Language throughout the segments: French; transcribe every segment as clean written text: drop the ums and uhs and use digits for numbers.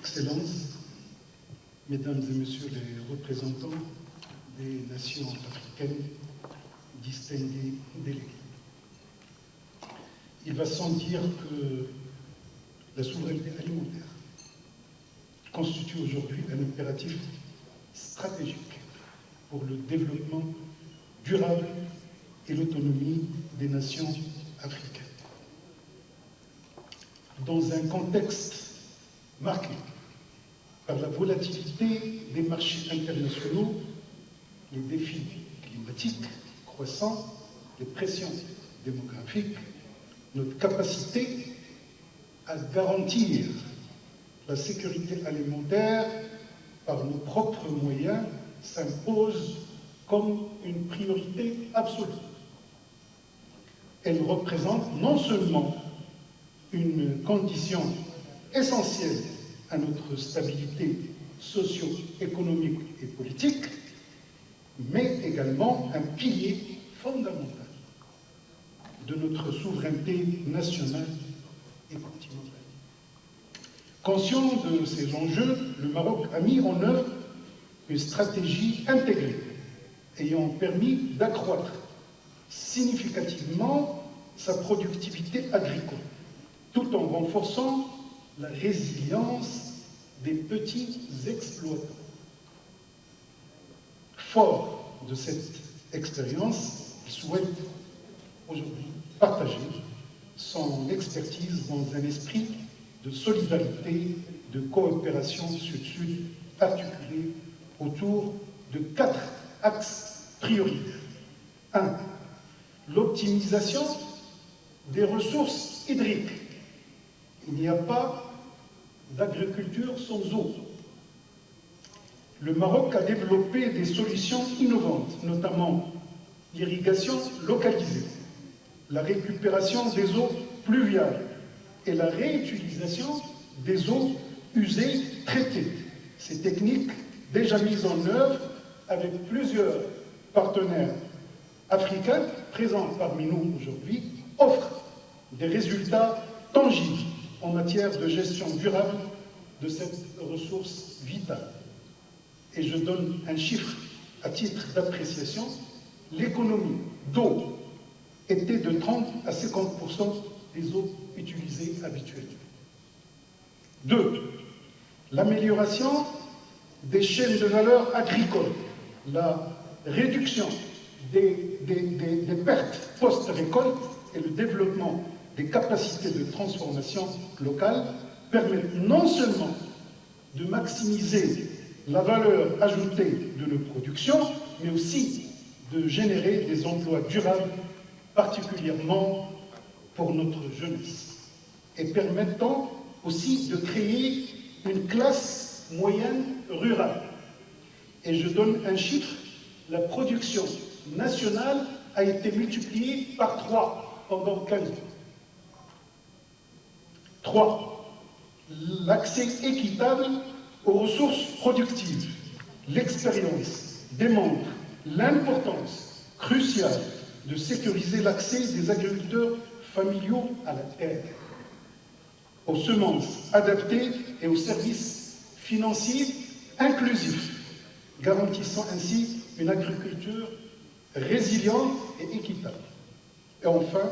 Excellences, Mesdames et Messieurs les représentants des nations africaines, distingués délégués. Il va sans dire que la souveraineté alimentaire constitue aujourd'hui un impératif stratégique pour le développement durable et l'autonomie des nations africaines. Dans un contexte marqué par la volatilité des marchés internationaux, les défis climatiques croissants, les pressions démographiques, notre capacité à garantir la sécurité alimentaire par nos propres moyens s'impose comme une priorité absolue. Elle représente non seulement une condition essentielle à notre stabilité socio-économique et politique, mais également un pilier fondamental de notre souveraineté nationale et continentale. Conscient de ces enjeux, le Maroc a mis en œuvre une stratégie intégrée ayant permis d'accroître significativement sa productivité agricole, tout en renforçant la résilience des petits exploitants. Fort de cette expérience, il souhaite aujourd'hui partager son expertise dans un esprit de solidarité, de coopération sud-sud articulé autour de 4 axes prioritaires. 1. L'optimisation des ressources hydriques. Il n'y a pas d'agriculture sans eau. Le Maroc a développé des solutions innovantes, notamment l'irrigation localisée, la récupération des eaux pluviales et la réutilisation des eaux usées traitées. Ces techniques, déjà mises en œuvre avec plusieurs partenaires africains présents parmi nous aujourd'hui, offrent des résultats tangibles en matière de gestion durable de cette ressource vitale. Et je donne un chiffre à titre d'appréciation. L'économie d'eau était de 30 à 50% des eaux utilisées habituellement. 2. L'amélioration des chaînes de valeur agricoles, la réduction des pertes post-récolte et le développement des capacités de transformation locales permettent non seulement de maximiser la valeur ajoutée de nos productions, mais aussi de générer des emplois durables, particulièrement pour notre jeunesse, et permettant aussi de créer une classe moyenne rurale. Et je donne un chiffre, la production nationale a été multipliée par 3 pendant 15 ans. 3. L'accès équitable aux ressources productives. L'expérience démontre l'importance cruciale de sécuriser l'accès des agriculteurs familiaux à la terre, aux semences adaptées et aux services financiers inclusifs, garantissant ainsi une agriculture résiliente et équitable. Et enfin,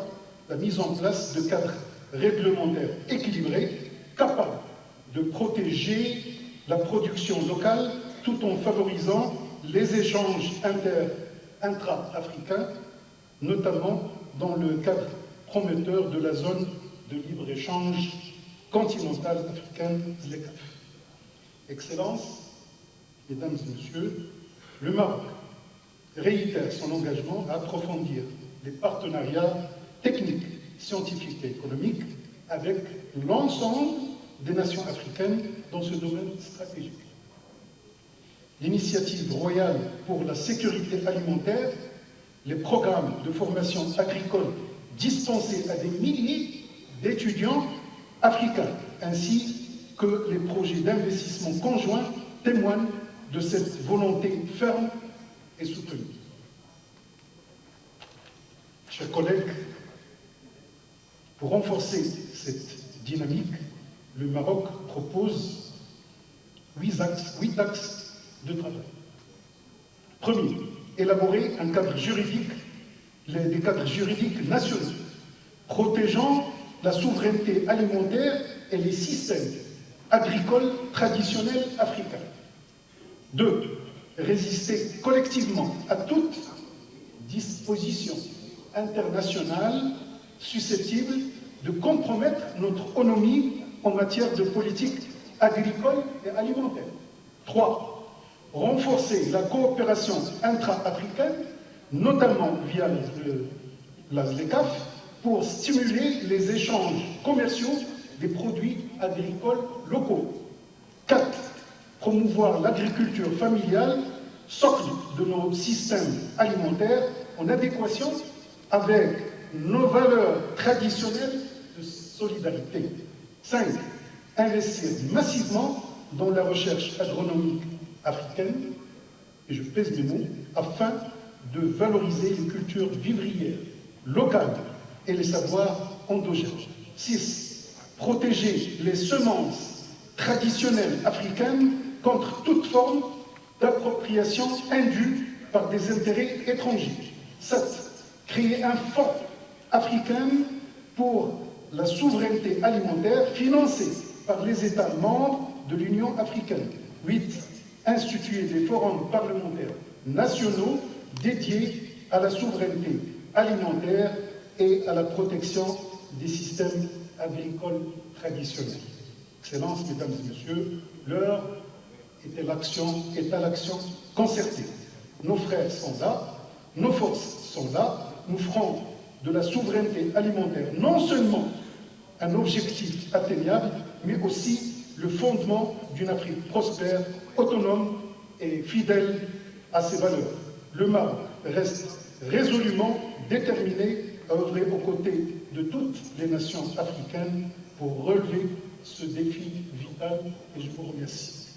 la mise en place de cadres réglementaires équilibrés, capables de protéger la production locale tout en favorisant les échanges intra-africains, notamment dans le cadre prometteur de la zone de libre-échange continentale africaine, ZLECAf. Excellences, Mesdames et Messieurs, le Maroc réitère son engagement à approfondir les partenariats techniques, scientifiques et économiques avec l'ensemble des nations africaines dans ce domaine stratégique. L'initiative royale pour la sécurité alimentaire, les programmes de formation agricole dispensés à des milliers d'étudiants africains, ainsi que les projets d'investissement conjoints témoignent de cette volonté ferme et soutenue. Chers collègues, pour renforcer cette dynamique, le Maroc propose huit axes de travail. Premier, élaborer un cadre juridique, des cadres juridiques nationaux, protégeant la souveraineté alimentaire et les systèmes agricoles traditionnels africains. 2. Résister collectivement à toute disposition internationale susceptible de compromettre notre autonomie en matière de politique agricole et alimentaire. 3. Renforcer la coopération intra-africaine, notamment via la ZLECAf, pour stimuler les échanges commerciaux des produits agricoles locaux. 4. Promouvoir l'agriculture familiale, socle de nos systèmes alimentaires, en adéquation avec nos valeurs traditionnelles de solidarité. 5. Investir massivement dans la recherche agronomique africaine, et je pèse mes mots, afin de valoriser les cultures vivrières locales et les savoirs endogènes. 6. Protéger les semences traditionnelles africaines contre toute forme d'appropriation indue par des intérêts étrangers. 7. Créer un fonds africain pour la souveraineté alimentaire financé par les États membres de l'Union africaine. 8. Instituer des forums parlementaires nationaux dédiés à la souveraineté alimentaire et à la protection des systèmes agricoles traditionnels. Excellences, Mesdames et Messieurs, l'heure est à l'action concertée. Nos frères sont là, nos forces sont là, nous ferons de la souveraineté alimentaire non seulement un objectif atteignable, mais aussi le fondement d'une Afrique prospère, autonome et fidèle à ses valeurs. Le Maroc reste résolument déterminé à œuvrer aux côtés de toutes les nations africaines pour relever ce défi vital, et je vous remercie.